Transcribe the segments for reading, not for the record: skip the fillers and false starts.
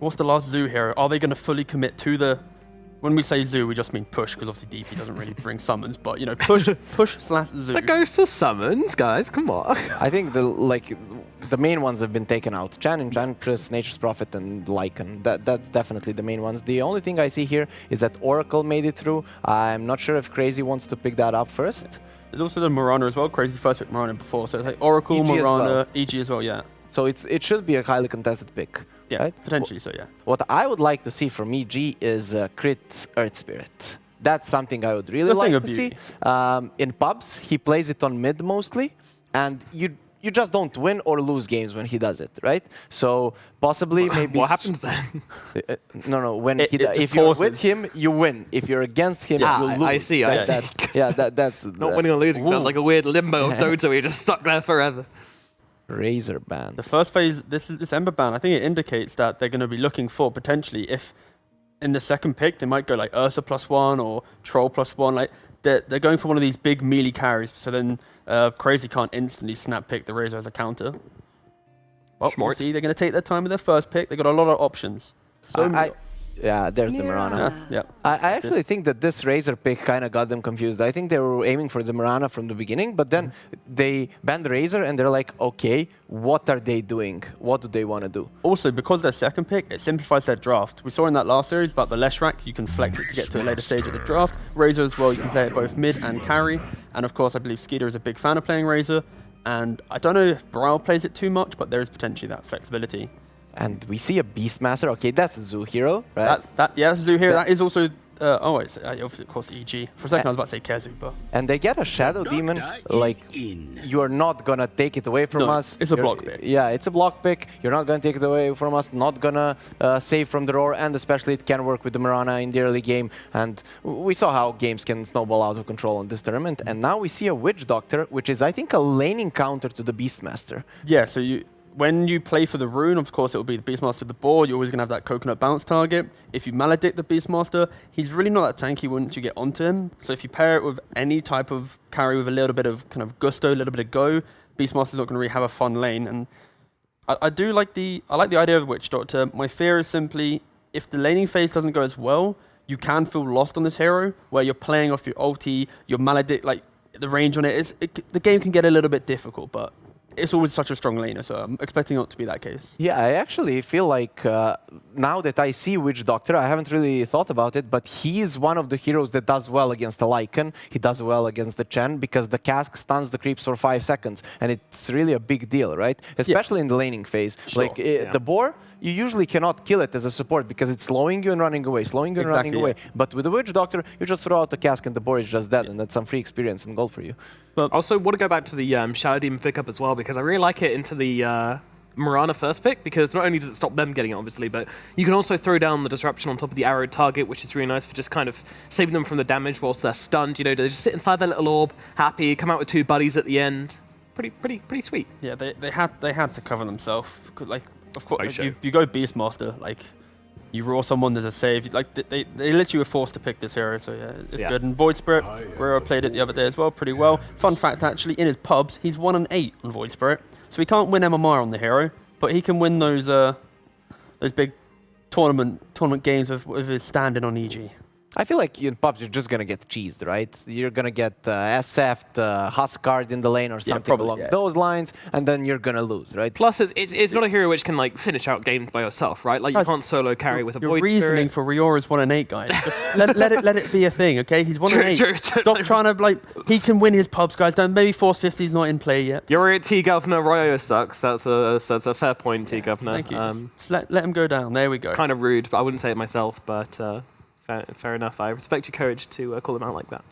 what's the last Zoo hero? Are they going to fully commit to the... When we say Zoo, we just mean push, because obviously DP doesn't really bring summons, but, you know, push/Zoo. That goes to summons, guys, come on. I think the main ones have been taken out. Chan, Enchantress, Nature's Prophet, and Lycan. That's definitely the main ones. The only thing I see here is that Oracle made it through. I'm not sure if Crazy wants to pick that up first. There's also the Mirana as well. Crazy first picked Mirana before, so it's like Oracle, EG Mirana, EG as well, yeah. So it should be a highly contested pick. Yeah, right? potentially so, yeah. What I would like to see from EG is crit Earth Spirit. That's something I would really like to see. In pubs, he plays it on mid mostly, and you just don't win or lose games when he does it, right? So possibly maybe... What happens then? No, when if you're with him, you win. If you're against him, you lose. I see, I see. That's... Not winning or losing sounds like a weird limbo of Dota where you're just stuck there forever. Razor ban. The first phase, this Ember ban, I think it indicates that they're going to be looking for potentially, if in the second pick, they might go like Ursa +1 or Troll +1. Like they're going for one of these big melee carries, so then Crazy can't instantly snap pick the Razor as a counter. Well, we'll see, they're going to take their time with their first pick. They've got a lot of options. So yeah, there's the Mirana. Yeah. I actually think that this Razor pick kind of got them confused. I think they were aiming for the Mirana from the beginning, but then they banned the Razor and they're like, okay, what are they doing? What do they want to do? Also, because their second pick, it simplifies their draft. We saw in that last series about the Leshrac, you can flex it to get to a later stage of the draft. Razor as well, you can play it both mid and carry. And of course, I believe Skeeter is a big fan of playing Razor. And I don't know if Brawl plays it too much, but there is potentially that flexibility. And we see a Beastmaster. Okay, that's a Zoo hero, right? That's a Zoo hero. That is also... it's of course EG. For a second, I was about to say Kezu, but... And they get a Shadow Demon, like, you are not gonna take it away from us. It's a block pick. Yeah, it's a block pick. You're not gonna take it away from us, not gonna save from the roar, and especially it can work with the Mirana in the early game. And we saw how games can snowball out of control in this tournament. And now we see a Witch Doctor, which is, I think, a laning counter to the Beastmaster. Yeah, so when you play for the rune, of course, it will be the Beastmaster with the board. You're always going to have that coconut bounce target. If you maledict the Beastmaster, he's really not that tanky once you get onto him. So if you pair it with any type of carry with a little bit of kind of gusto, a little bit of go, Beastmaster's not going to really have a fun lane. And I like the idea of Witch Doctor. My fear is simply, if the laning phase doesn't go as well, you can feel lost on this hero, where you're playing off your ulti, your maledict, like the range on it. The game can get a little bit difficult, but it's always such a strong laner, so I'm expecting it to be that case. Yeah, I actually feel like now that I see Witch Doctor, I haven't really thought about it, but he's one of the heroes that does well against the Lycan. He does well against the Chen because the cask stuns the creeps for 5 seconds, and it's really a big deal, right? Especially in the laning phase. Sure. Like the boar, you usually cannot kill it as a support because it's slowing you and running away, slowing you and running away. But with the Witch Doctor, you just throw out the cask and the boar is just dead, and that's some free experience and gold for you. But also want to go back to the Shadow Demon pickup as well, because I really like it into the Mirana first pick, because not only does it stop them getting it, obviously, but you can also throw down the disruption on top of the arrow target, which is really nice for just kind of saving them from the damage whilst they're stunned. You know, they just sit inside their little orb, happy, come out with 2 buddies at the end. Pretty sweet. Yeah, they had to cover themselves. Like, of course, you go Beastmaster, like, you raw someone, there's a save. Like, they literally were forced to pick this hero, so yeah, it's good. And Void Spirit, Guerrero played it the other day as well, pretty well. Fun fact, actually, in his pubs, he's 1-8 on Void Spirit. So he can't win MMR on the hero, but he can win those big tournament games with his standing on EG. I feel like in pubs you're just gonna get cheesed, right? You're gonna get SF, Huskard in the lane or something along those lines, and then you're gonna lose, right? Plus, it's not a hero which can like finish out games by yourself, right? Like you can't solo carry with a Void Spirit. Your reasoning for Riora's 1-8, guys. Just let it be a thing, okay? He's 1-8. Stop trying to like. He can win his pubs, guys. Don't maybe Force 50's not in play yet. You're at T Governor. Royo sucks. That's a fair point, T Governor. Thank you. Just let him go down. There we go. Kind of rude, but I wouldn't say it myself. But fair enough. I respect your courage to call them out like that.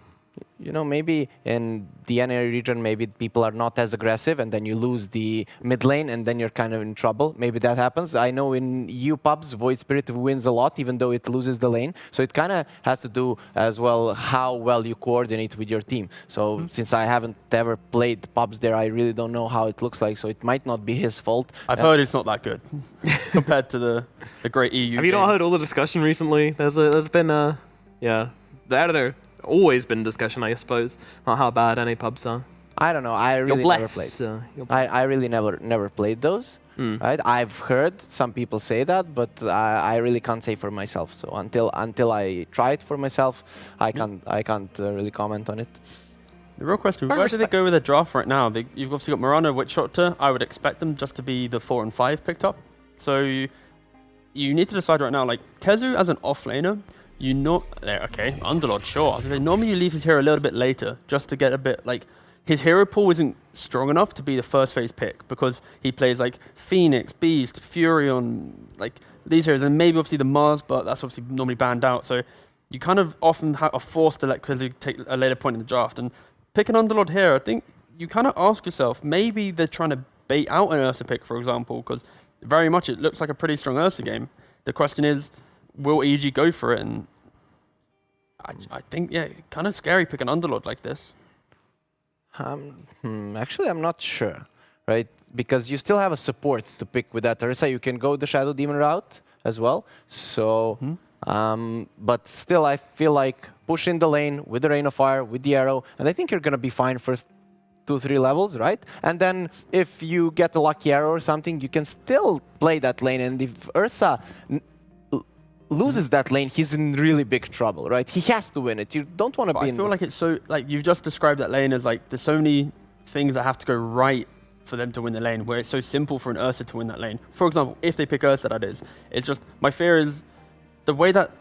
You know, maybe in the NA region, maybe people are not as aggressive, and then you lose the mid lane, and then you're kind of in trouble. Maybe that happens. I know in EU pubs, Void Spirit wins a lot, even though it loses the lane. So it kind of has to do as well how well you coordinate with your team. So since I haven't ever played pubs there, I really don't know how it looks like. So it might not be his fault. I've heard it's not that good compared to the great EU. Have you not heard all the discussion recently? There's been I don't know. Always been discussion, I suppose, on how bad NA pubs are. I don't know. I really never played. I really never played those. right? I've heard some people say that, but I really can't say for myself. So until I try it for myself, I can't really comment on it. The real question, where do they go with their draft right now? You've obviously got Mirana, Witchshot. I would expect them just to be the 4 and 5 picked up. So you need to decide right now, like, Kezu as an offlaner, okay, Underlord, sure. I was gonna say, normally you leave his hero a little bit later, just to get a bit, like, his hero pool isn't strong enough to be the first phase pick, because he plays, like, Phoenix, Beast, Furion, like, these heroes, and maybe obviously the Mars, but that's obviously normally banned out, so you kind of often are forced to let Kezu take a later point in the draft, and pick an Underlord here, I think you kind of ask yourself, maybe they're trying to bait out an Ursa pick, for example, because very much it looks like a pretty strong Ursa game. The question is, will EG go for it? And I think, yeah, kind of scary pick an Underlord like this. Actually, I'm not sure, right? Because you still have a support to pick with that Ursa. You can go the Shadow Demon route as well. So, but still, I feel like push in the lane with the Rain of Fire, with the arrow, and I think you're going to be fine first 2-3 levels, right? And then if you get a lucky arrow or something, you can still play that lane. And if Ursa loses that lane, he's in really big trouble, right? He has to win it. You don't want to be I feel like it's so, like, you've just described that lane as, like, there's so many things that have to go right for them to win the lane, where it's so simple for an Ursa to win that lane. For example, if they pick Ursa, that is. It's just, my fear is the way that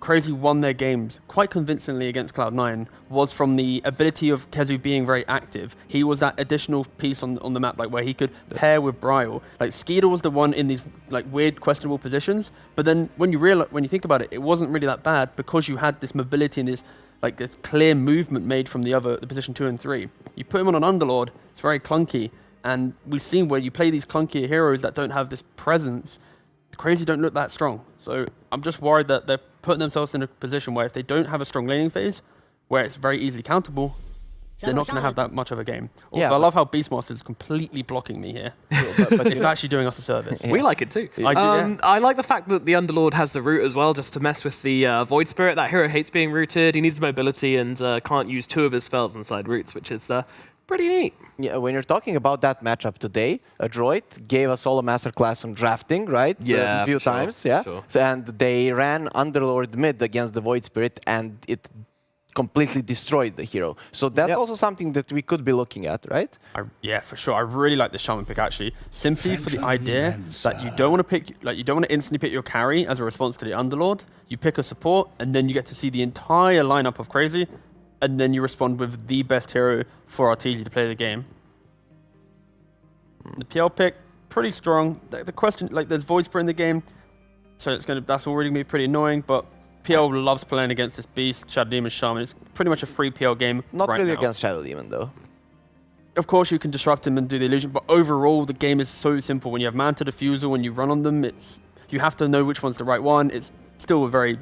Crazy won their games quite convincingly against Cloud9 was from the ability of Kezu being very active. He was that additional piece on the map, like, where he could pair with Bryle. Like, Skeeter was the one in these, like, weird, questionable positions, but then when you think about it, it wasn't really that bad because you had this mobility and this, like, this clear movement made from the position 2 and 3. You put him on an Underlord, it's very clunky, and we've seen where you play these clunkier heroes that don't have this presence, Crazy don't look that strong. So I'm just worried that they're putting themselves in a position where if they don't have a strong laning phase, where it's very easily countable, they're not going to have that much of a game. Also, Yeah, I love how Beastmaster is completely blocking me here. but it's actually doing us a service. We like it too. I like the fact that the Underlord has the root as well, just to mess with the Void Spirit. That hero hates being rooted. He needs mobility and can't use 2 of his spells inside roots, which is pretty neat. Yeah, when you're talking about that matchup today, a droid gave us all a masterclass on drafting, right? Yeah, a few times, yeah. Sure. And they ran Underlord mid against the Void Spirit, and it completely destroyed the hero. So that's also something that we could be looking at, right? Yeah, for sure. I really like the Shaman pick, actually. Simply for the idea that you don't want to pick, like, you don't want to instantly pick your carry as a response to the Underlord. You pick a support, and then you get to see the entire lineup of Crazy, and then you respond with the best hero for RTG to play the game. The PL pick, pretty strong. The question, like, there's Void Spirit in the game, so that's already going to be pretty annoying, but PL loves playing against this Beast, Shadow Demon, Shaman. It's pretty much a free PL game. Not right really now. against Shadow Demon, though. Of course, you can disrupt him and do the illusion, but overall, the game is so simple. When you have Manta Diffusal, when you run on them, you have to know which one's the right one. It's still a very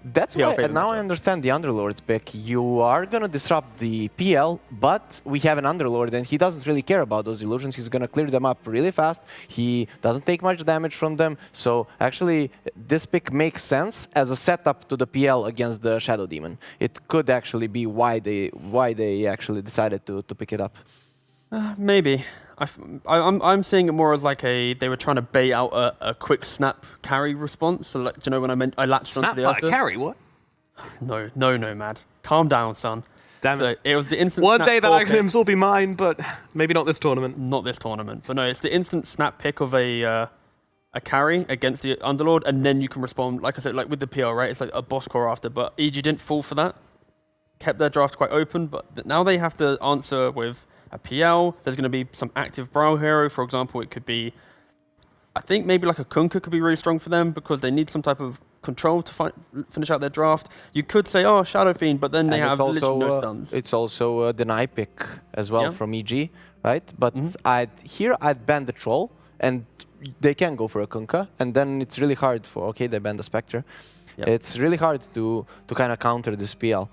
That's why, and now I understand the Underlord's pick. You are going to disrupt the PL, but we have an Underlord, and he doesn't really care about those illusions. He's going to clear them up really fast. He doesn't take much damage from them. So actually, this pick makes sense as a setup to the PL against the Shadow Demon. It could actually be why they actually decided to pick it up. Maybe. I'm seeing it more as like they were trying to bait out a quick snap carry response. So, like, do you know when I latched onto the Ursa? Carry, what? No, Mad. Calm down, son. Damn it. It was the instant One snap day that pick. items will be mine, but maybe not this tournament. Not this tournament. But no, it's the instant snap pick of a carry against the Underlord, and then you can respond, like I said, like with the PL, right? It's like a boss core after, but EG didn't fall for that. Kept their draft quite open, but now they have to answer with a PL. There's going to be some active Brow hero, for example. It could be, I think maybe like a Kunkka could be really strong for them because they need some type of control to finish out their draft. You could say, oh, Shadow Fiend, but then they have literally no stuns. It's also a deny pick as well from EG, right? But I'd ban the Troll, and they can go for a Kunkka, and then it's really hard for, okay, they ban the Spectre. Yep. It's really hard to kind of counter this PL.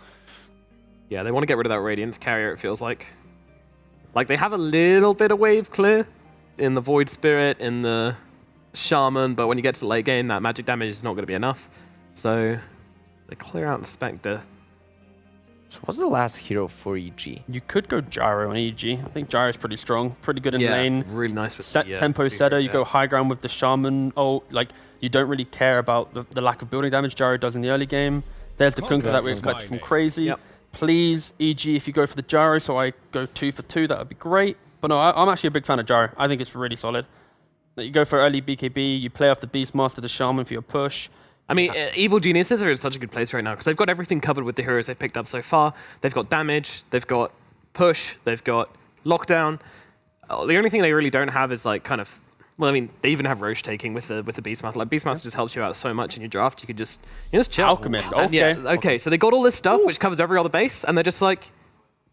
Yeah, they want to get rid of that Radiance carrier, it feels like. Like, they have a little bit of wave clear in the Void Spirit, in the Shaman, but when you get to the late game, that magic damage is not going to be enough. So they clear out the Spectre. So what's the last hero for EG? You could go Gyro on EG. I think Gyro's pretty strong, pretty good in Yeah, lane. really nice with Set the, tempo two setter, heroes, you yeah. go high ground with the Shaman. Oh, like, you don't really care about the lack of building damage Gyro does in the early game. There's the Kunkka that we expected from Crazy. Yep. Please, EG, if you go for the Gyro, so I go 2 for 2, that would be great. But no, I'm actually a big fan of Gyro. I think it's really solid. You go for early BKB, you play off the Beastmaster, the Shaman for your push. I mean, Evil Geniuses are in such a good place right now because they've got everything covered with the heroes they've picked up so far. They've got damage, they've got push, they've got lockdown. The only thing they really don't have is like kind of, well, I mean, they even have Roche taking with the Beastmaster. Like Beastmaster just helps you out so much in your draft. You could just chill. Alchemist, And okay. yeah, okay. So they got all this stuff which covers every other base, and they're just like,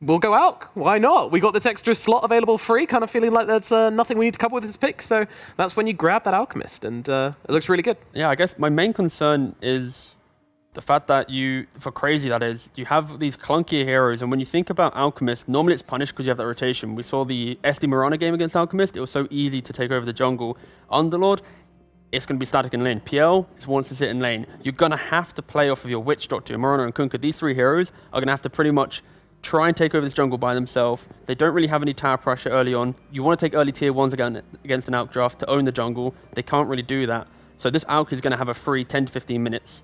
we'll go out. Why not? We got this extra slot available free, kind of feeling like there's nothing we need to cover with this pick. So that's when you grab that Alchemist, and it looks really good. Yeah, I guess my main concern is the fact that for Crazy that is, you have these clunkier heroes, and when you think about Alchemist, normally it's punished because you have that rotation. We saw the SD Mirana game against Alchemist. It was so easy to take over the jungle. Underlord, it's going to be static in lane. PL, it wants to sit in lane. You're going to have to play off of your Witch Doctor, your Mirana and Kunkka. These 3 heroes are going to have to pretty much try and take over this jungle by themselves. They don't really have any tower pressure early on. You want to take early tier 1s against an Alk draft to own the jungle. They can't really do that. So this Alk is going to have a free 10 to 15 minutes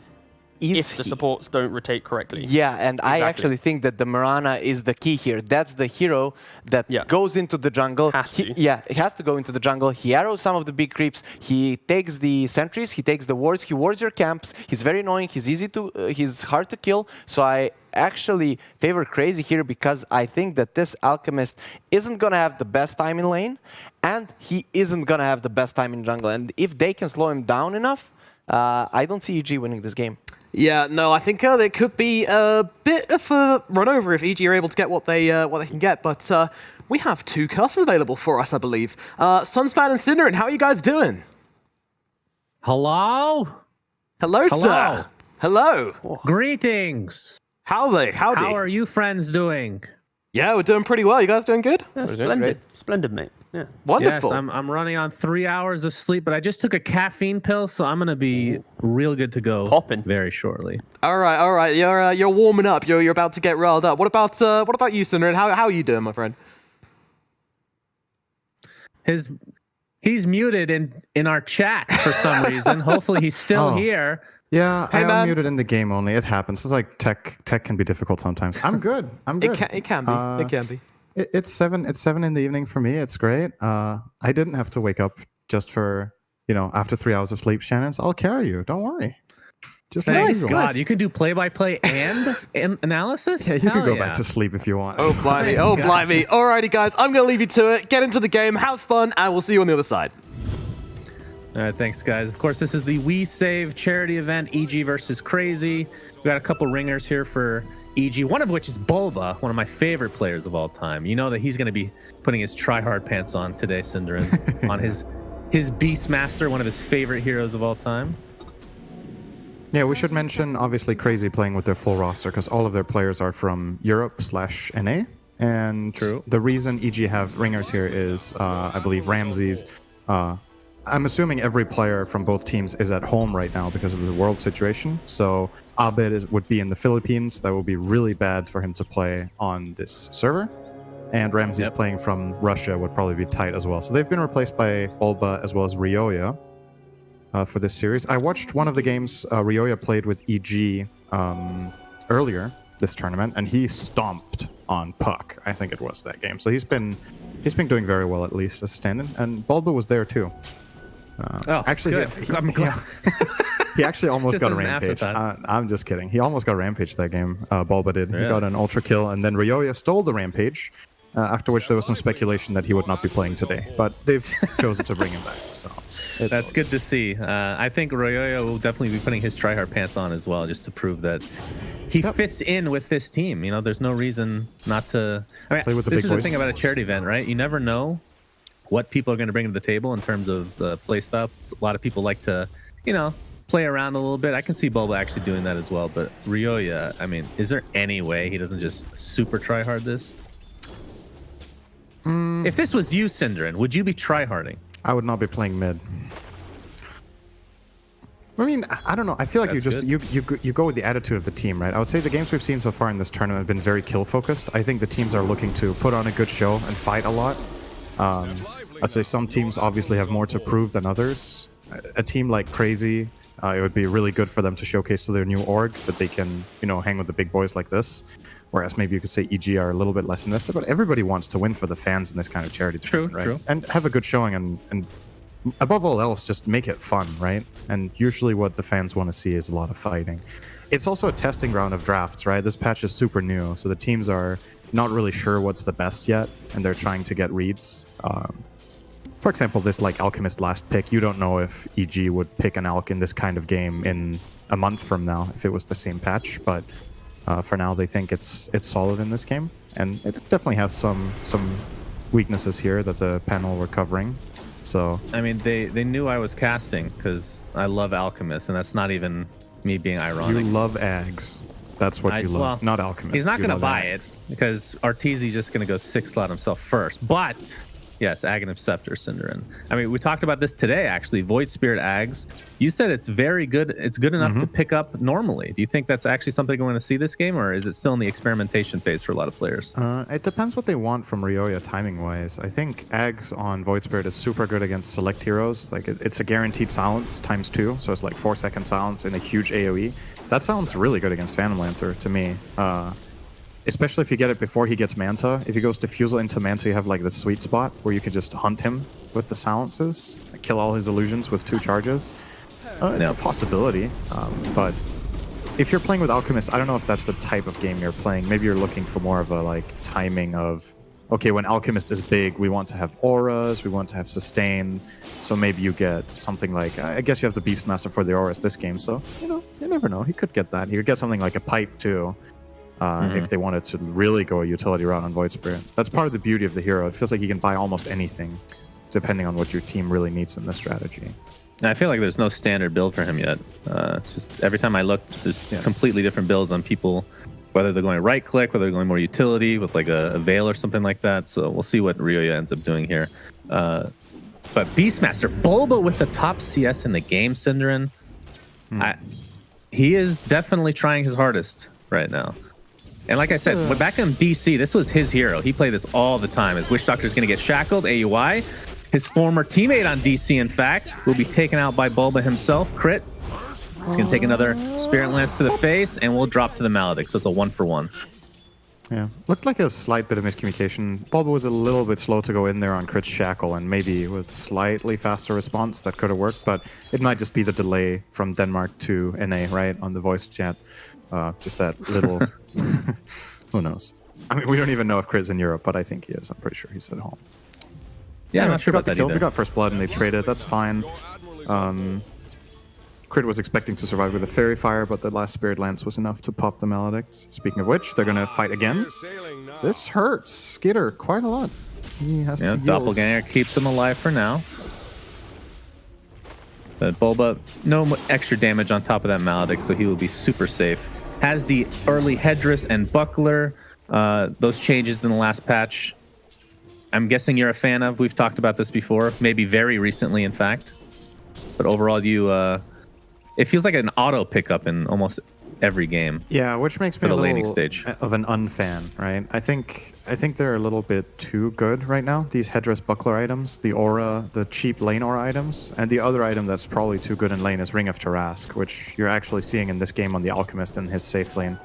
if the supports don't rotate correctly. Yeah, and I actually think that the Mirana is the key here. That's the hero that goes into the jungle. Has to. It has to go into the jungle. He arrows some of the big creeps. He takes the sentries. He takes the wards. He wards your camps. He's very annoying. He's hard to kill. So I actually favor Crazy here because I think that this Alchemist isn't going to have the best time in lane, and he isn't going to have the best time in jungle. And if they can slow him down enough, I don't see EG winning this game. Yeah, no, I think there could be a bit of a run over if EG are able to get what they can get, but we have 2 casters available for us, I believe. Sunspan and Cinderin, how are you guys doing? Hello? Hello, sir. Hello. Greetings. Howdy. How are you friends doing? Yeah, we're doing pretty well. You guys doing good? Yeah, splendid. Splendid, mate. Yeah. Wonderful. Yes, I'm running on 3 hours of sleep, but I just took a caffeine pill, so I'm gonna be real good to go. Popping very shortly. All right. You're warming up. You're about to get riled up. What about you, Cinderin? How are you doing, my friend? He's muted in our chat for some reason. Hopefully he's still here. Yeah, hey, I am muted in the game only. It happens. It's like tech can be difficult sometimes. I'm good. I'm good. It can be. It can be. It's 7 in the evening for me. It's great. I didn't have to wake up just for, after 3 hours of sleep, Shannon. So I'll carry you. Don't worry. Just Thanks God. You can do play-by-play and analysis? Yeah, you can go back to sleep if you want. Oh, blimey. Oh, blimey. Alrighty, guys. I'm going to leave you to it. Get into the game. Have fun. And we'll see you on the other side. All right, thanks, guys. Of course, this is the WeSave charity event, EG versus Crazy. We got a couple ringers here for EG, one of which is Bulba, one of my favorite players of all time. You know that he's going to be putting his try-hard pants on today, Cinderin, on his Beastmaster, one of his favorite heroes of all time. Yeah, we should mention, obviously, Crazy playing with their full roster, because all of their players are from Europe/NA. And the reason EG have ringers here is, I believe, Ramses. I'm assuming every player from both teams is at home right now because of the world situation. So Abed would be in the Philippines. That would be really bad for him to play on this server. And Ramses playing from Russia would probably be tight as well. So they've been replaced by Bulba as well as Ryoya for this series. I watched one of the games Ryoya played with EG earlier this tournament, and he stomped on Puck. I think it was that game. So he's been doing very well, at least as a stand-in. And Bulba was there too. Actually, he actually almost got a rampage. I'm just kidding. He almost got rampage that game. Bulba did. He got an ultra kill, and then Ryoya stole the rampage. After which there was some speculation that he would not be playing today, but they've chosen to bring him back. So that's good to see. I think Ryoya will definitely be putting his tryhard pants on as well, just to prove that he fits in with this team. There's no reason not to. I mean, play with the this big is boys. the thing about a charity event, right? You never know what people are going to bring to the table in terms of the play stuff. A lot of people like to, play around a little bit. I can see Bulba actually doing that as well. But Ryoya, I mean, is there any way he doesn't just super try hard this? If this was you, Cinderin, would you be tryharding? I would not be playing mid. I mean, I don't know. I feel like That's you go with the attitude of the team, right? I would say the games we've seen so far in this tournament have been very kill focused. I think the teams are looking to put on a good show and fight a lot. I'd say some teams obviously have more to prove than others. A team like Crazy, it would be really good for them to showcase to their new org that they can, you know, hang with the big boys like this. Whereas maybe you could say EG are a little bit less invested, but everybody wants to win for the fans in this kind of charity tournament, right? True. And have a good showing and above all else, just make it fun, right? And usually what the fans want to see is a lot of fighting. It's also a testing ground of drafts, right? This patch is super new, so the teams are not really sure what's the best yet, and they're trying to get reads. For example, this like Alchemist last pick, you don't know if EG would pick an Alch in this kind of game in a month from now if it was the same patch, but for now they think it's solid in this game, and it definitely has some weaknesses here that the panel were covering. So I mean, they knew I was casting because I love Alchemist, and that's not even me being ironic. you love Ags. That's what you love, well, not Alchemist. He's not You going to love buy Ags. it because Arteezy's just going to go 6-slot himself first. But yes, Aghanim Scepter, Cinderin. I mean, we talked about this today, actually. Void Spirit Ags. You said it's very good. It's good enough to pick up normally. Do you think that's actually something we're going to see this game, or is it still in the experimentation phase for a lot of players? It depends what they want from Ryoya timing-wise. I think Ags on Void Spirit is super good against select heroes. Like it's a guaranteed silence ×2, so it's like 4-second silence in a huge AoE. That sounds really good against Phantom Lancer to me. Especially if you get it before he gets Manta. If he goes Diffusal into Manta, you have like the sweet spot where you can just hunt him with the silences, kill all his illusions with 2 charges. It's a possibility, but if you're playing with Alchemist, I don't know if that's the type of game you're playing. Maybe you're looking for more of a like timing of, okay, when Alchemist is big, we want to have auras, we want to have sustain. So maybe you get something like, I guess you have the Beastmaster for the auras this game. So, you know, you never know. He could get that. He could get something like a pipe too. If they wanted to really go a utility route on Void Spirit. That's part of the beauty of the hero. It feels like you can buy almost anything, depending on what your team really needs in this strategy. I feel like there's no standard build for him yet. Just every time I look, there's completely different builds on people, whether they're going right click, whether they're going more utility with like a veil or something like that. So we'll see what Ryoya ends up doing here. But Beastmaster, Bulba with the top CS in the game, Cinderin. He is definitely trying his hardest right now. And like I said, back in DC, this was his hero. He played this all the time. His Witch Doctor is going to get shackled, AUI. His former teammate on DC, in fact, will be taken out by Bulba himself. Crit. He's going to take another Spirit Lance to the face, and we'll drop to the Maledict. So it's a 1-for-1. Yeah, looked like a slight bit of miscommunication. Bulba was a little bit slow to go in there on Crit Shackle, and maybe with slightly faster response that could have worked, but it might just be the delay from Denmark to NA, right, on the voice chat. Just that little... Who knows? I mean, we don't even know if Crit's in Europe, but I think he is. I'm pretty sure he's at home. Yeah, I'm not sure about that either. They got first blood and they traded. That's fine. Crit was expecting to survive with a Fairy Fire, but the last Spirit Lance was enough to pop the Maledict. Speaking of which, they're going to fight again. This hurts Skitter quite a lot. He has to yield. Doppelganger keeps him alive for now. But Bulba, no extra damage on top of that Maledict, so he will be super safe. Has the early Headdress and Buckler. Those changes in the last patch, I'm guessing you're a fan of. We've talked about this before, maybe very recently, in fact. But overall, it feels like an auto pickup in almost every game. Yeah, which makes me for the a laning little stage of an unfan, right? I think they're a little bit too good right now. These Headdress Buckler items, the aura, the cheap lane aura items, and the other item that's probably too good in lane is Ring of Tarask, which you're actually seeing in this game on the Alchemist in his safe lane.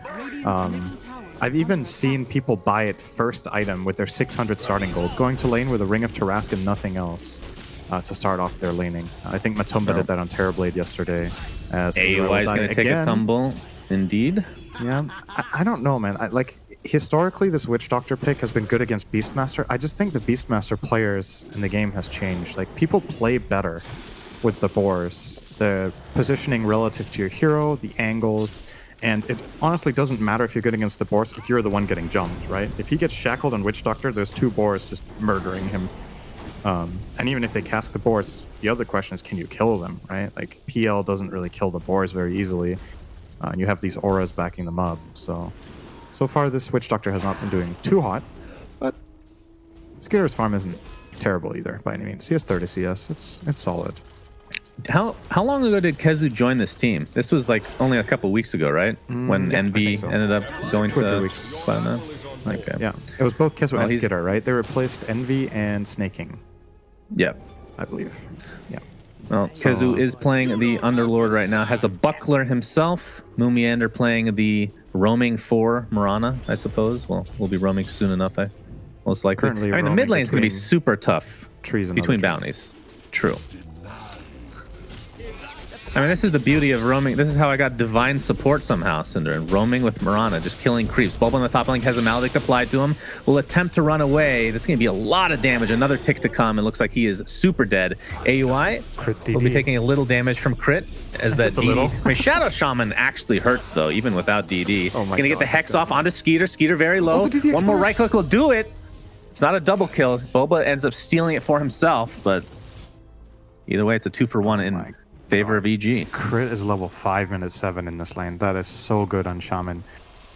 I've even seen people buy it first item with their 600 starting gold, going to lane with a Ring of Tarask and nothing else to start off their laning. I think Matumba did that on Terrorblade yesterday. AUI is going to take a tumble, indeed. Yeah, I don't know, man. Historically, this Witch Doctor pick has been good against Beastmaster. I just think the Beastmaster players in the game has changed. Like, people play better with the boars. The positioning relative to your hero, the angles, and it honestly doesn't matter if you're good against the boars if you're the one getting jumped, right? If he gets shackled on Witch Doctor, there's 2 boars just murdering him. And even if they cast the boars, the other question is, can you kill them, right? Like, PL doesn't really kill the boars very easily. And you have these auras backing them up. So far, this Witch Doctor has not been doing too hot. But Skitter's farm isn't terrible either, by any means. He has 30 CS. It's solid. How long ago did Kezu join this team? This was like only a couple weeks ago, right? When yeah, I Envy think so. ended up going 2 or 3 to weeks. Cloud9. Okay. Yeah, it was both Kezu and he's- Skitter, right? They replaced Envy and Snaking, Yeah. I believe. Yeah. Well, So- Kezu is playing the Underlord right now. Has a Buckler himself. Moomiander playing the roaming for Mirana, I suppose. Well, we'll be roaming soon enough, most likely. Currently I mean, the roaming mid lane is going to be between super tough trees and between other trees. bounties. True. I mean, this is the beauty of roaming. This is how I got divine support somehow, Cinder, and roaming with Mirana, just killing creeps. Bulb on the top lane has a Maledict applied to him. Will attempt to run away. This is going to be a lot of damage. Another tick to come. It looks like he is super dead. AUI Crit will be DD. taking a little damage from crit as that Just a DD. little. I mean, Shadow Shaman actually hurts, though, even without DD. Oh my Going to get the God, Hex God. off onto Skeeter. Skeeter very low. Oh, the DD One more explodes. right click will do it. It's not a double kill. Boba ends up stealing it for himself, but either way, it's a 2-for-1 in my favor of EG. Crit is level 5-7 in this lane. That is so good on Shaman.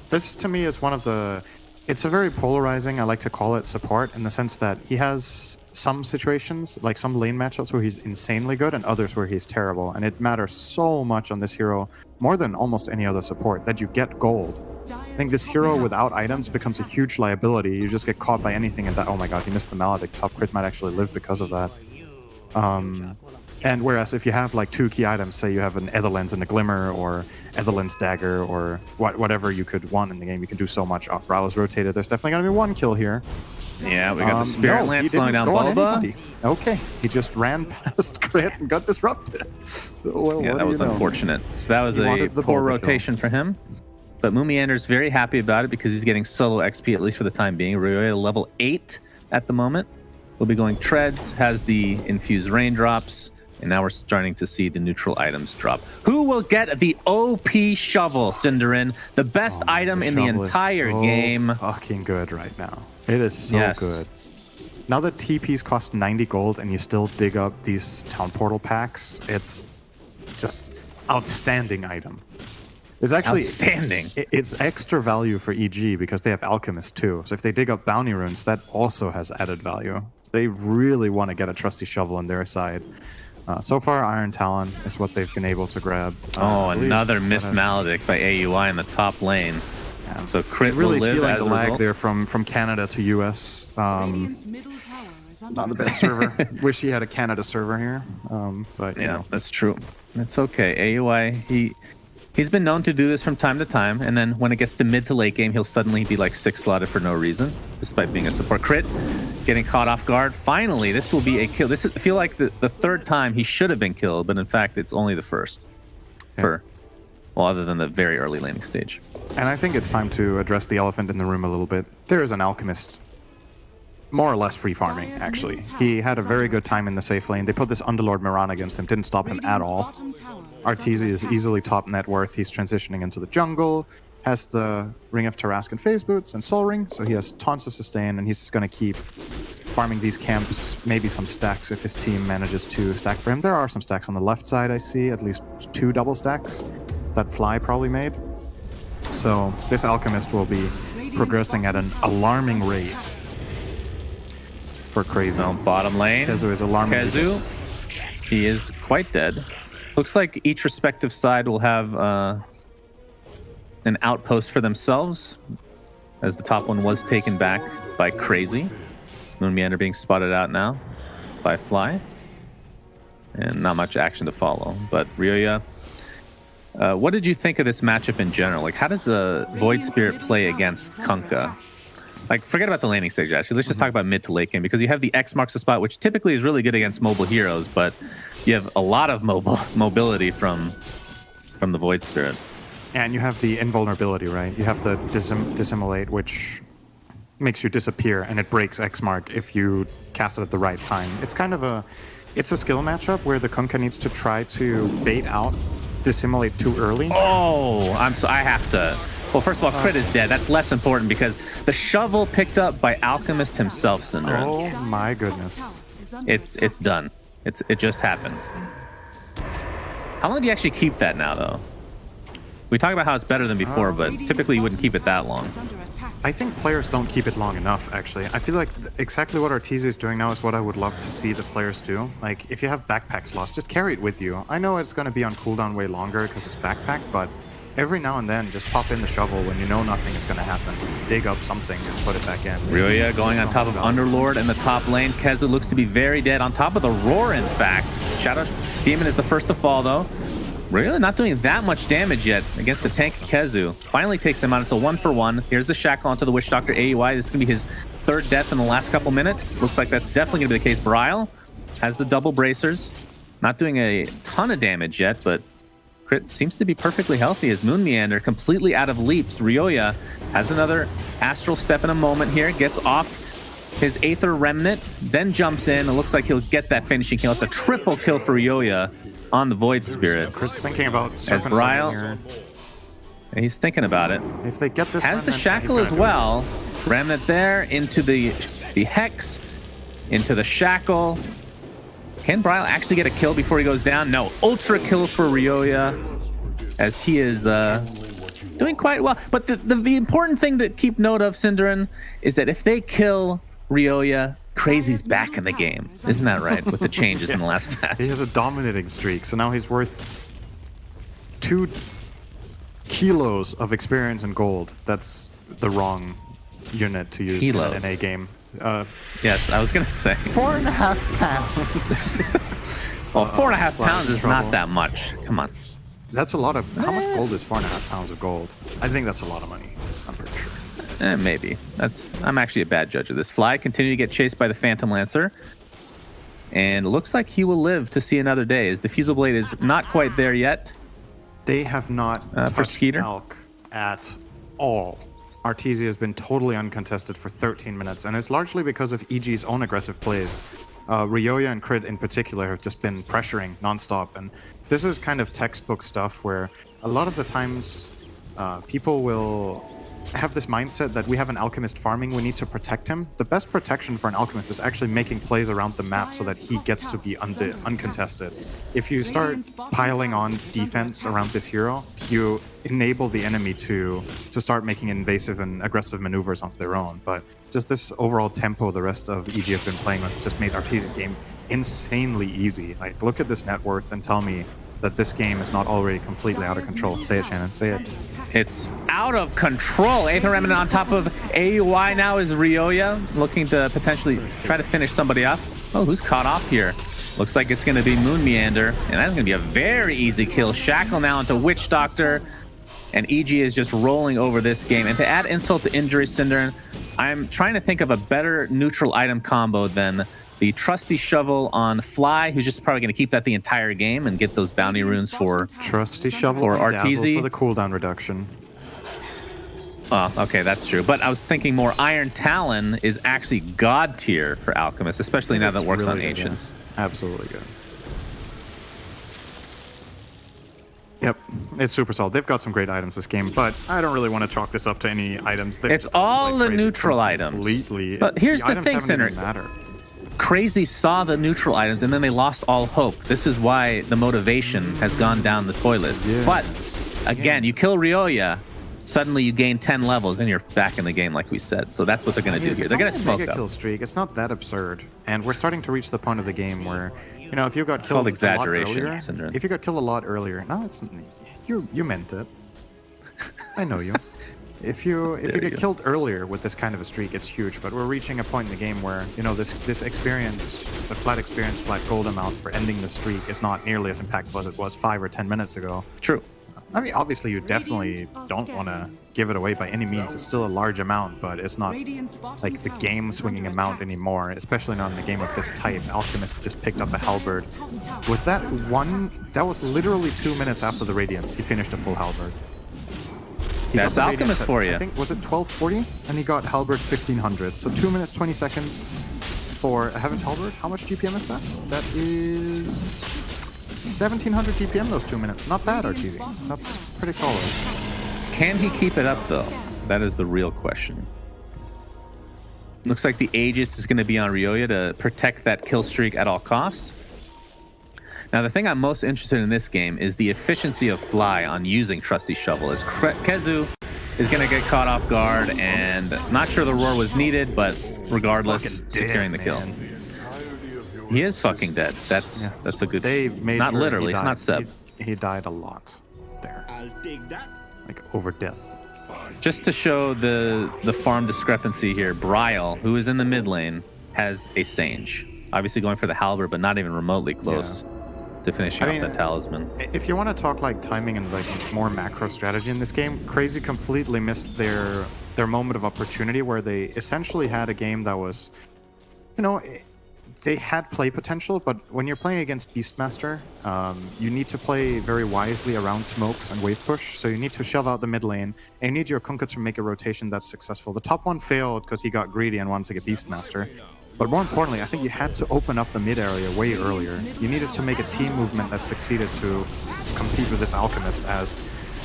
This, to me, is one of the... It's a very polarizing, I like to call it, support, in the sense that he has some situations, like some lane matchups where he's insanely good and others where he's terrible. And it matters so much on this hero, more than almost any other support, that you get gold. I think this hero without items becomes a huge liability. You just get caught by anything and that, oh my god, he missed the Maledict. Top crit might actually live because of that. And whereas if you have like 2 key items, say you have an Etherlens and a Glimmer, or Etherlens Dagger, or whatever you could want in the game, you can do so much. Oh, Rao is rotated. There's definitely going to be 1 kill here. Yeah, we got the Spirit No, Lance he slowing didn't down go on Boba. anybody. Okay, he just ran past crit and got disrupted. So, well, Yeah, what that do was you know? unfortunate. So that was He a wanted the poor Boba rotation for him. But Moomiander's very happy about it because he's getting solo XP, at least for the time being. Ryoya level 8 at the moment. We'll be going Treads, has the infused raindrops, and now we're starting to see the neutral items drop. Who will get the OP shovel, Cinderin? The best item in the shovel is entire so game. Fucking good right now. It is so Yes. good. Now that TPs cost 90 gold and you still dig up these town portal packs, it's just outstanding item. It's actually Outstanding. It's extra value for EG because they have Alchemist too. So if they dig up bounty runes, that also has added value. They really want to get a trusty shovel on their side. So far, Iron Talon is what they've been able to grab. Oh, I believe another that Miss has- Maledict by AUI in the top lane. Yeah. So crit Really will live feeling as the a lag result. there from Canada to US. Not the best server. Wish he had a Canada server here. But you Yeah, know. that's true. That's okay. AUI, he's been known to do this from time to time, and then when it gets to mid to late game, he'll suddenly be like 6-slotted for no reason, despite being a support. Crit, getting caught off guard. Finally, this will be a kill. I feel like the third time he should have been killed, but in fact, it's only the first. Well, other than the very early laning stage. And I think it's time to address the elephant in the room a little bit. There is an alchemist, more or less free farming, actually. He had a very good time in the safe lane. They put this Underlord Mirana against him, didn't stop him at all. Arteezy is easily top net worth. He's transitioning into the jungle, has the Ring of Tarrasque and Phase Boots and Soul Ring, so he has tons of sustain, and he's just going to keep farming these camps, maybe some stacks if his team manages to stack for him. There are some stacks on the left side, I see, at least 2 double stacks that Fly probably made. So this Alchemist will be progressing at an alarming rate for Crazy. So bottom lane, Kezu is alarming. Kezu, he is quite dead. Looks like each respective side will have an outpost for themselves, as the top one was taken back by Crazy. Moonmeander being spotted out now by Fly. And not much action to follow. But Ryoya, what did you think of this matchup in general? Like, how does a Void Spirit play against Kunkka? Like, forget about the laning stage, actually. Let's just talk about mid to late game, because you have the X marks the spot, which typically is really good against mobile heroes, but you have a lot of mobility from the Void Spirit. And you have the invulnerability, right? You have the dissimulate, which makes you disappear, and it breaks X mark if you cast it at the right time. It's kind of a skill matchup where the Kunkka needs to try to bait out dissimulate too early. Oh, I have to. Well, first of all, Crit is dead. That's less important because the shovel picked up by Alchemist himself, Cinder. Oh my goodness. It's done. It just happened. How long do you actually keep that now, though? We talk about how it's better than before, but typically you wouldn't keep it that long. I think players don't keep it long enough, actually. I feel like exactly what Arteezy is doing now is what I would love to see the players do. Like, if you have backpack slots, just carry it with you. I know it's going to be on cooldown way longer because it's backpack, but every now and then, just pop in the shovel when you know nothing is going to happen. Dig up something and put it back in. Ryoya going on top of Underlord in the top lane. Kezu looks to be very dead. On top of the Roar, in fact. Shadow Demon is the first to fall, though. Really not doing that much damage yet against the tank Kezu. Finally takes him out. It's a 1-for-1. Here's the Shackle onto the Witch Doctor AUI. This is going to be his third death in the last couple minutes. Looks like that's definitely going to be the case. Bryle has the double bracers. Not doing a ton of damage yet, but Crit seems to be perfectly healthy as Moon Meander completely out of leaps. Ryoya has another Astral Step in a moment here. Gets off his Aether Remnant, then jumps in. It looks like he'll get that finishing kill. It's a triple kill for Ryoya on the Void Spirit. Crit's thinking about as Bryle, he's thinking about it. If they get this, has the Shackle as well. Remnant there into the Hex, into the Shackle. Can Bryle actually get a kill before he goes down? No. Ultra kill for Ryoya as he is doing quite well. But the important thing to keep note of, Synderen, is that if they kill Ryoya, Crazy's back in the game. Isn't that right? With the changes in the last match. He has a dominating streak, so now he's worth 2 kilos of experience and gold. That's the wrong unit to use in an NA game. Yes, I was going to say. 4.5 pounds. Well, 4.5 pounds is not that much. Come on. That's a lot of... How much gold is 4.5 pounds of gold? I think that's a lot of money. I'm pretty sure. Maybe. I'm actually a bad judge of this. Fly continue to get chased by the Phantom Lancer. And it looks like he will live to see another day. His Diffusal Blade is not quite there yet. They have not touched Elk at all. Arteezy has been totally uncontested for 13 minutes, and it's largely because of EG's own aggressive plays. Ryoya and Crit in particular have just been pressuring nonstop, and this is kind of textbook stuff where a lot of the times people will have this mindset that we have an Alchemist farming, we need to protect him. The best protection for an Alchemist is actually making plays around the map so that he gets to be uncontested. If you start piling on defense around this hero, you enable the enemy to start making invasive and aggressive maneuvers of their own. But just this overall tempo the rest of EG have been playing with just made Arteezy's game insanely easy. Like, look at this net worth and tell me that this game is not already completely out of control. Say it, Shannon. Say it. It's out of control. Aether Remnant on top of AUI now is Ryoya, looking to potentially try to finish somebody off. Oh, who's caught off here? Looks like it's going to be Moon Meander, and that's going to be a very easy kill. Shackle now into Witch Doctor, and EG is just rolling over this game. And to add insult to injury, Synderen, I'm trying to think of a better neutral item combo than the Trusty Shovel on Fly, who's just probably going to keep that the entire game and get those bounty runes for Trusty Shovel or Arteezy for the cooldown reduction. Oh, okay, that's true. But I was thinking more Iron Talon is actually God tier for Alchemist, especially now that it works on Ancients. Yeah. Absolutely good. Yep, it's super solid. They've got some great items this game, but I don't really want to chalk this up to any items. It's all the neutral items. Completely. But here's the thing, Center. Crazy saw the neutral items and then they lost all hope. This is why the motivation has gone down the toilet. Yes. But again, you kill Ryoya, suddenly you gain 10 levels and you're back in the game like we said. So that's what they're going to do here. They're going to smoke up. Kill streak. It's not that absurd. And we're starting to reach the point of the game where, you know, if you got killed a lot earlier, if you got killed a lot earlier, no, it's you meant it. I know you. If you get killed earlier with this kind of a streak, it's huge. But we're reaching a point in the game where, you know, this experience, the flat experience, flat gold amount for ending the streak is not nearly as impactful as it was 5 or 10 minutes ago. True. I mean, obviously, you definitely don't want to give it away by any means. It's still a large amount, but it's not like the game-swinging amount anymore, especially not in a game of this type. Alchemist just picked up a halberd. Was that one? That was literally 2 minutes after the Radiance. He finished a full halberd. That's Alchemist for you. I think, was it 1240? And he got halberd 1500. So 2 minutes, 20 seconds for a Heaven's Halberd. How much GPM is that? That is 1700 GPM those 2 minutes. Not bad, Arteezy. That's pretty solid. Can he keep it up, though? That is the real question. Looks like the Aegis is going to be on Ryoya to protect that kill streak at all costs. Now, the thing I'm most interested in this game is the efficiency of Fly on using Trusty Shovel. As Kezu is going to get caught off guard, and not sure the roar was needed, but regardless, securing the kill. He is fucking dead. That's a good. They made not sure literally. It's not Seb. He died a lot there. Like over death. Just to show the farm discrepancy here, Bryle, who is in the mid lane, has a Sange. Obviously going for the halberd, but not even remotely close to finishing off that talisman. If you want to talk like timing and like more macro strategy in this game, Crazy completely missed their moment of opportunity where they essentially had a game that was, you know, they had play potential, but when you're playing against Beastmaster, you need to play very wisely around smokes and wave push, so you need to shove out the mid lane, and you need your Kunkka to make a rotation that's successful. The top one failed because he got greedy and wanted to get Beastmaster, but more importantly, I think you had to open up the mid area way earlier. You needed to make a team movement that succeeded to compete with this Alchemist as...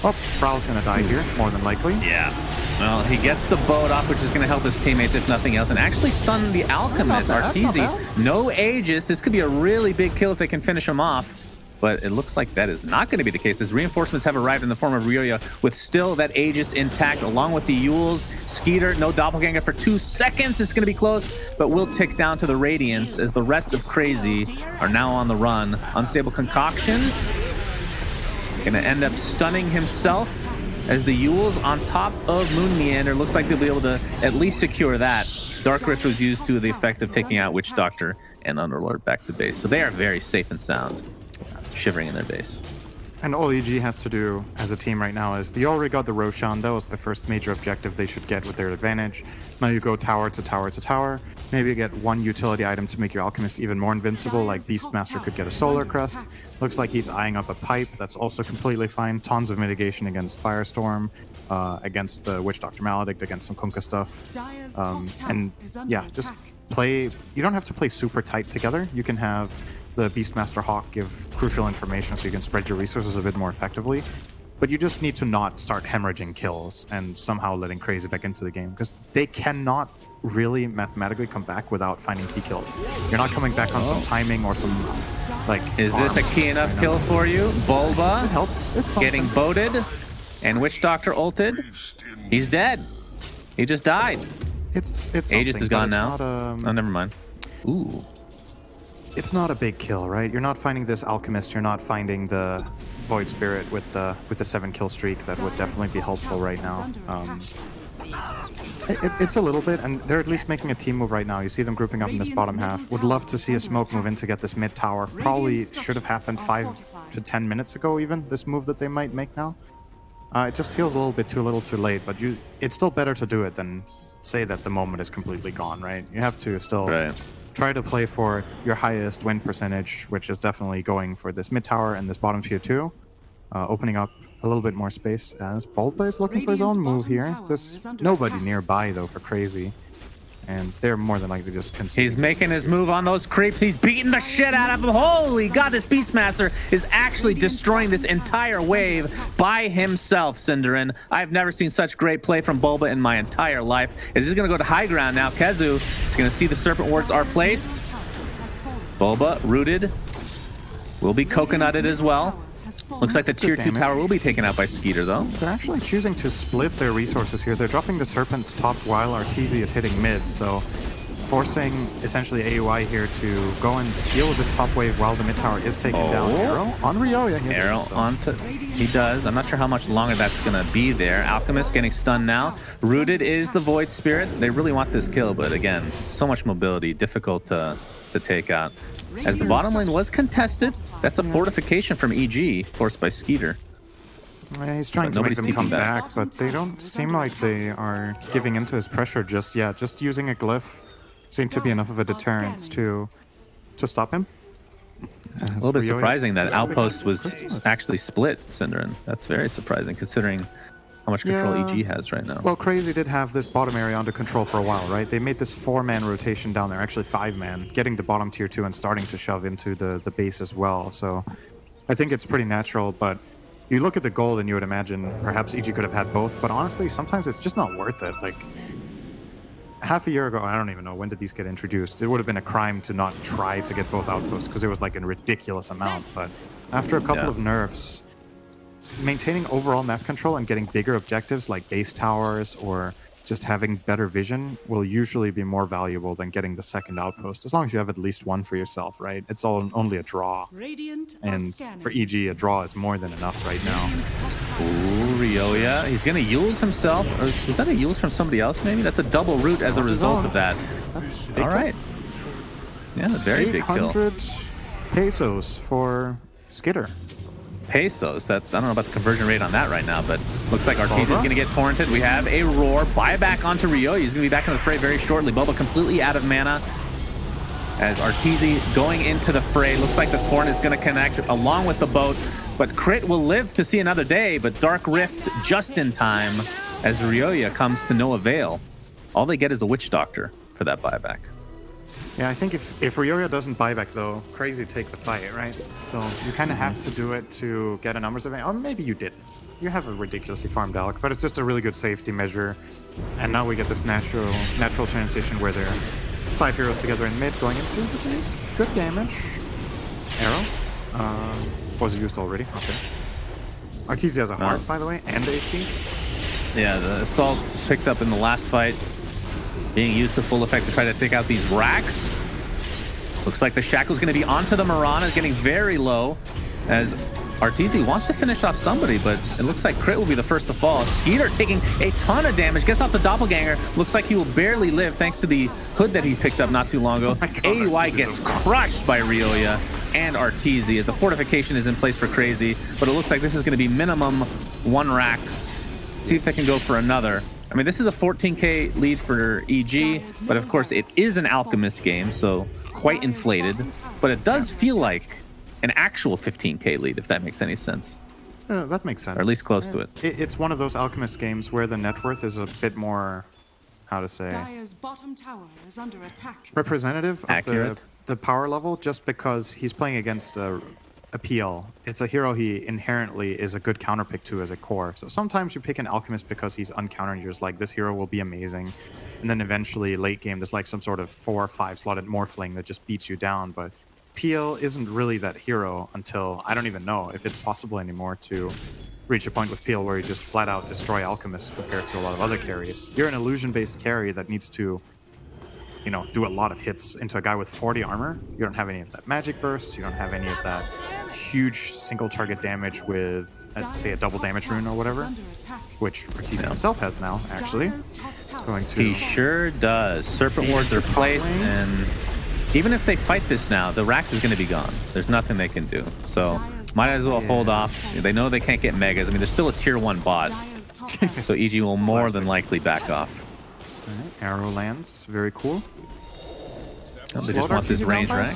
Oh, Prowl's going to die here, more than likely. Yeah. Well, he gets the boat off, which is going to help his teammates, if nothing else, and actually stun the Alchemist. Arteezy, no Aegis. This could be a really big kill if they can finish him off, but it looks like that is not going to be the case, as reinforcements have arrived in the form of Ryoya, with still that Aegis intact, along with the Yules. Skeeter, no Doppelganger for 2 seconds. It's going to be close, but will tick down to the Radiance, as the rest of Crazy are now on the run. Unstable Concoction gonna end up stunning himself, as the Yules on top of Moon Meander. Looks like they'll be able to at least secure that. Dark Rift was used to the effect of taking out Witch Doctor and Underlord back to base. So they are very safe and sound, shivering in their base. And all EG has to do as a team right now is they already got the Roshan. That was the first major objective they should get with their advantage. Now you go tower to tower to tower. Maybe you get one utility item to make your Alchemist even more invincible, like Beastmaster could get a Solar Crest. Looks like he's eyeing up a pipe. That's also completely fine. Tons of mitigation against Firestorm, against the Witch Doctor Maledict, against some Kunkka stuff. And yeah, just play. You don't have to play super tight together. You can have the Beastmaster Hawk give crucial information so you can spread your resources a bit more effectively. But you just need to not start hemorrhaging kills and somehow letting Crazy back into the game, because they cannot really mathematically come back without finding key kills. You're not coming back on some timing or some, like... Is this a key enough kill for you? Bulba it helps. It's getting boated, and Witch Doctor ulted. He's dead. He just died. It's Aegis is gone now. Not, oh, never mind. Ooh. It's not a big kill, right? You're not finding this Alchemist. You're not finding the Void Spirit with the 7-kill streak that would definitely be helpful right now. It's a little bit, and they're at least making a team move right now. You see them grouping up in this bottom half. Would love to see a smoke move in to get this mid tower. Probably should have happened 5 to 10 minutes ago even, this move that they might make now. It just feels a little bit too little too late, but it's still better to do it than say that the moment is completely gone, right? You have to still... try to play for your highest win percentage, which is definitely going for this mid tower and this bottom tier 2, opening up a little bit more space as Bulba is looking for his own move here. There's nobody nearby though for Crazy, and they're more than likely just conceding. He's making his move on those creeps. He's beating the shit out of them. Holy God, this Beastmaster is actually destroying this entire wave by himself, Cinderin. I've never seen such great play from Bulba in my entire life. Is this going to go to high ground now? Kezu is going to see the Serpent Wards are placed. Bulba, rooted, will be coconutted as well. Looks like the tier 2 tower will be taken out by Skeeter, though. They're actually choosing to split their resources here. They're dropping the Serpents top while Arteezy is hitting mid, so forcing essentially AUI here to go and deal with this top wave while the mid tower is taking down. Arrow on Ryoya. Arrow onto... He does. I'm not sure how much longer that's going to be there. Alchemist getting stunned now. Rooted is the Void Spirit. They really want this kill, but again, so much mobility, difficult to take out. As the bottom lane was contested, that's a fortification from EG, forced by Skeeter. Yeah, he's trying to make them come back, but they don't seem like they are giving into his pressure just yet. Just using a glyph seemed to be enough of a deterrent to stop him. A little bit surprising that Outpost was actually split, Cinderin. That's very surprising, considering how much control EG has right now. Well, Crazy did have this bottom area under control for a while, right? They made this 4-man rotation down there, actually 5-man, getting the bottom tier 2 and starting to shove into the base as well. So I think it's pretty natural, but you look at the gold and you would imagine perhaps EG could have had both, but honestly, sometimes it's just not worth it. Like, half a year ago, I don't even know when did these get introduced. It would have been a crime to not try to get both outposts because it was like a ridiculous amount. But after a couple of nerfs, maintaining overall map control and getting bigger objectives like base towers or just having better vision will usually be more valuable than getting the second outpost, as long as you have at least one for yourself, right? It's only a draw. And for EG, a draw is more than enough right now. Ooh, Ryoya. He's going to use himself. Or was that a use from somebody else, maybe? That's a double root as a result of that. That's all right. Yeah, very big kill. 800 pesos for Skitter. Pesos. That I don't know about the conversion rate on that right now, but looks like Arteezy is going to get torrented. We have a roar buyback onto Ryoya. He's going to be back in the fray very shortly. Boba completely out of mana as Arteezy going into the fray. Looks like the torrent is going to connect along with the boat, but Crit will live to see another day. But Dark Rift just in time as Ryoya comes to no avail. All they get is a Witch Doctor for that buyback. Yeah, I think if Ryoya doesn't buy back, though, Crazy take the fight, right? So you kind of have to do it to get a numbers advantage. Or maybe you didn't. You have a ridiculously farmed Alec, but it's just a really good safety measure. And now we get this natural transition where they're 5 heroes together in mid going into the base. Good damage. Arrow. Was it used already? Okay. Arteezy has a heart, by the way, and AC. Yeah, the assault picked up in the last fight, being used to full effect to try to take out these racks. Looks like the Shackle's going to be onto the Mirana, getting very low as Arteezy wants to finish off somebody, but it looks like Crit will be the first to fall. Skeeter taking a ton of damage, gets off the Doppelganger. Looks like he will barely live thanks to the hood that he picked up not too long ago. AUI gets crushed by Ryoya and Arteezy as the fortification is in place for Crazy, but it looks like this is going to be minimum 1 racks. See if they can go for another. I mean, this is a 14k lead for EG, but of course it is an Alchemist game, so quite inflated, but it does feel like an actual 15k lead, if that makes any sense. That makes sense. Or at least close to it. It's one of those Alchemist games where the net worth is a bit more, how to say, bottom tower is under attack. representative of the power level, just because he's playing against a PL. It's a hero he inherently is a good counter pick to as a core. So sometimes you pick an Alchemist because he's uncountered and you're just like, this hero will be amazing. And then eventually late game, there's like some sort of 4 or 5 slotted Morphling that just beats you down. But PL isn't really that hero until, I don't even know if it's possible anymore to reach a point with PL where you just flat out destroy Alchemists compared to a lot of other carries. You're an illusion-based carry that needs to, you know, do a lot of hits into a guy with 40 armor. You don't have any of that magic burst. You don't have any of that huge single target damage with, say, a double damage rune or whatever, which Arteezy himself has now, actually. He sure does. Serpent wards are placed, and even if they fight this now, the Rax is going to be gone. There's nothing they can do. So might as well hold off. They know they can't get megas. I mean, there's still a tier 1 bot. So EG will more than likely back off. All right, arrow lands. Very cool. Oh, they just want this range Rax.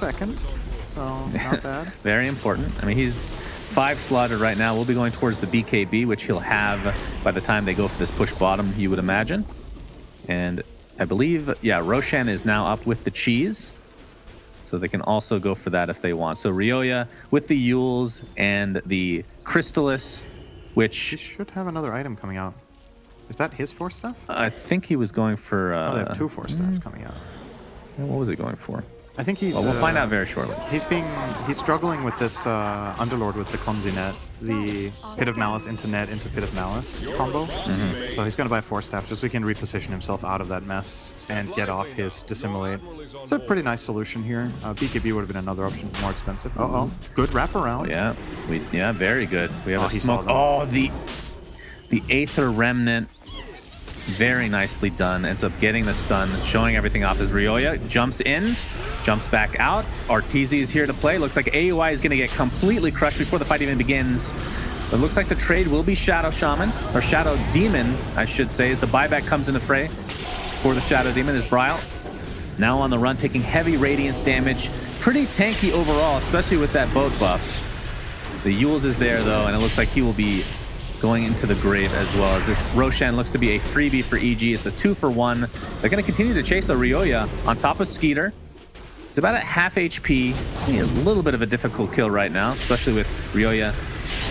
So not bad. Very important. I mean, he's 5 slotted right now. We'll be going towards the BKB, which he'll have by the time they go for this push bottom, you would imagine. And I believe, yeah, Roshan is now up with the cheese. So they can also go for that if they want. So Ryoya with the Yules and the Crystallis, which... He should have another item coming out. Is that his 4 stuff? I think he was going for... oh, they have 2 4 stuffs coming out. What was he going for? I think he's... Well, we'll find out very shortly. He's struggling with this Underlord with the Clumsy Net, the Pit of Malice into Net into Pit of Malice combo. So he's going to buy 4 staff just so he can reposition himself out of that mess and get off his Dissimulate. It's a pretty nice solution here. BKB would have been another option, more expensive. Good wraparound. Yeah, very good. We have a smoke. Oh, the Aether Remnant. Very nicely done. Ends up getting the stun, showing everything off as Ryoya jumps in, jumps back out. Arteezy is here to play. Looks like AUI is going to get completely crushed before the fight even begins. It looks like the trade will be Shadow Shaman, or Shadow Demon, I should say, as the buyback comes into fray for the Shadow Demon is Bryle. Now on the run, taking heavy Radiance damage. Pretty tanky overall, especially with that boat buff. The Yules is there, though, and it looks like he will be going into the grave as well, as this Roshan looks to be a freebie for EG. It's a 2-for-1. They're going to continue to chase the Ryoya on top of Skeeter. It's about at half HP. A little bit of a difficult kill right now, especially with Ryoya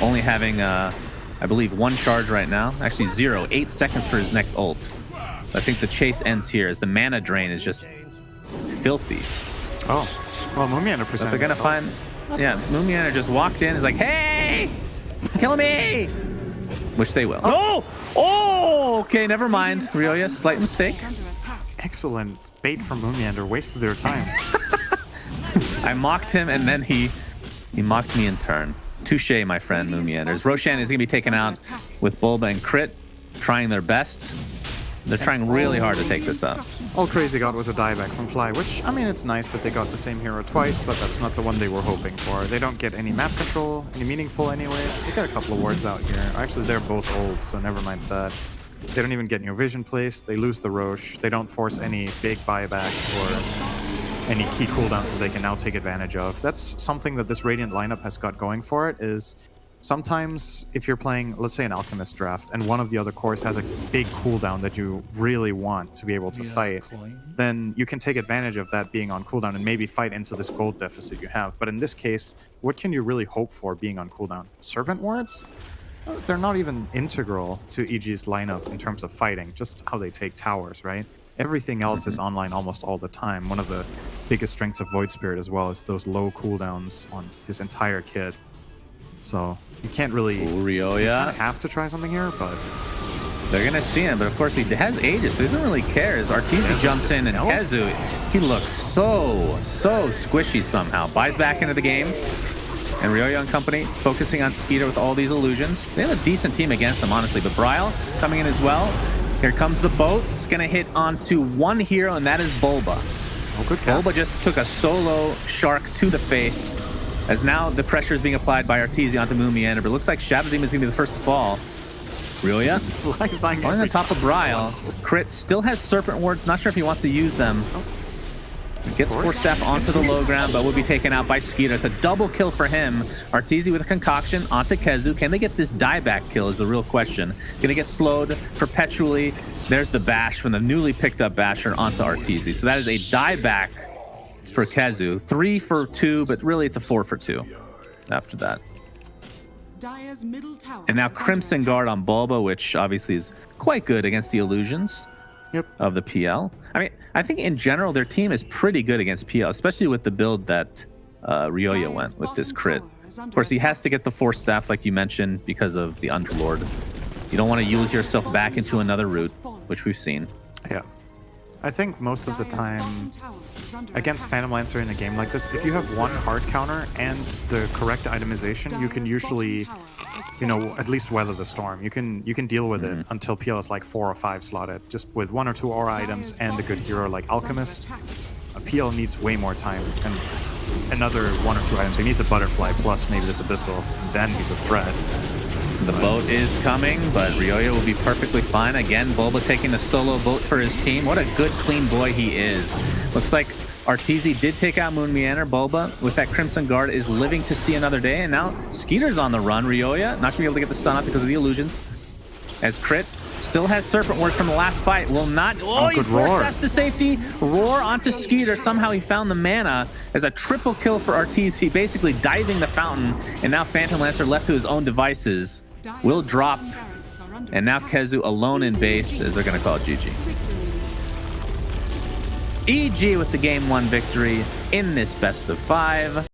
only having, I believe, 1 charge right now. Actually, 0. 8 seconds for his next ult. I think the chase ends here as the mana drain is just filthy. Oh, well, Moomiander But presented. they're gonna find. Yeah, nice. Moomiander just walked in. Is like, hey, kill me, which they will. Oh, okay, never mind. Ryoya, slight mistake. Is under attack. Excellent bait from Moomiander. Wasted their time. I mocked him, and then he mocked me in turn. Touche, my friend, Moomianders. Roshan is gonna be taken out with Bulba and Crit, trying their best. They're trying really hard to take this up. All Crazy got was a dieback from Fly, which, I mean, it's nice that they got the same hero twice, but that's not the one they were hoping for. They don't get any map control, any meaningful anyway. They got a couple of wards out here. Actually, they're both old, so never mind that. They don't even get new vision placed. They lose the Roche. They don't force any big buybacks or any key cooldowns that they can now take advantage of. That's something that this Radiant lineup has got going for it, is sometimes if you're playing, let's say, an Alchemist draft, and one of the other cores has a big cooldown that you really want to be able to fight, then you can take advantage of that being on cooldown and maybe fight into this gold deficit you have. But in this case, what can you really hope for being on cooldown? Servant wards? They're not even integral to EG's lineup in terms of fighting, just how they take towers, right? Everything else is online almost all the time. One of the biggest strengths of Void Spirit as well is those low cooldowns on his entire kit. So you can't really Ryoya. have to try something here, but They're gonna see him, but of course he has Aegis, so he doesn't really care. As Arteezy jumps in and Kezu, he looks so squishy somehow. Buys back into the game. And Ryoya and company focusing on Skeeter with all these illusions. They have a decent team against them, honestly. But Bryle coming in as well. Here comes the boat. It's going to hit onto one hero, and that is Bulba. oh, good cast. Bulba just took a solo shark to the face. As now the pressure is being applied by Arteezy onto Moomiander. But it looks like Shadow Demon is going to be the first to fall. Ryoya on the top of Bryle. Crit still has Serpent Wards. Not sure if he wants to use them. Gets Force Staff onto the low ground, but will be taken out by Skeeter. It's a double kill for him. Arteezy with a concoction onto Kezu. Can they get this dieback kill is the real question. Gonna get slowed perpetually. There's the bash from the newly picked up basher onto Arteezy. So that is a dieback for Kezu. 3 for 2, but really it's a 4 for 2 after that. Dire's middle tower And now is under Crimson attack. Guard on Bulba, which obviously is quite good against the illusions of the PL. I mean, I think in general their team is pretty good against PL, especially with the build that Ryoya went with this crit. Of course, he has to get the Force Staff, like you mentioned, because of the Underlord. You don't want to use yourself back into another route, which we've seen. Yeah. I think most of the time against Phantom Lancer in a game like this, if you have one hard counter and the correct itemization, you can usually, you know, at least weather the storm. You can deal with it until PL is like 4 or 5 slotted. Just with 1 or 2 aura items and a good hero like Alchemist, PL needs way more time and another 1 or 2 items. He needs a Butterfly plus maybe this Abyssal, and then he's a threat. The boat is coming, but Ryoya will be perfectly fine. Again, Bulba taking the solo boat for his team. What a good, clean boy he is. Looks like Arteezy did take out Moomiander. Bulba, with that Crimson Guard, is living to see another day. And now Skeeter's on the run. Ryoya, not going to be able to get the stun off because of the illusions. As Crit still has Serpent Ward from the last fight. Will not... Oh, he forced to safety. Roar onto Skeeter. Somehow he found the mana as a triple kill for Arteezy, basically diving the fountain. And now Phantom Lancer, left to his own devices, will drop. And now Kezu alone in base, as they're going to call it GG. EG with the game 1 victory in this best of 5.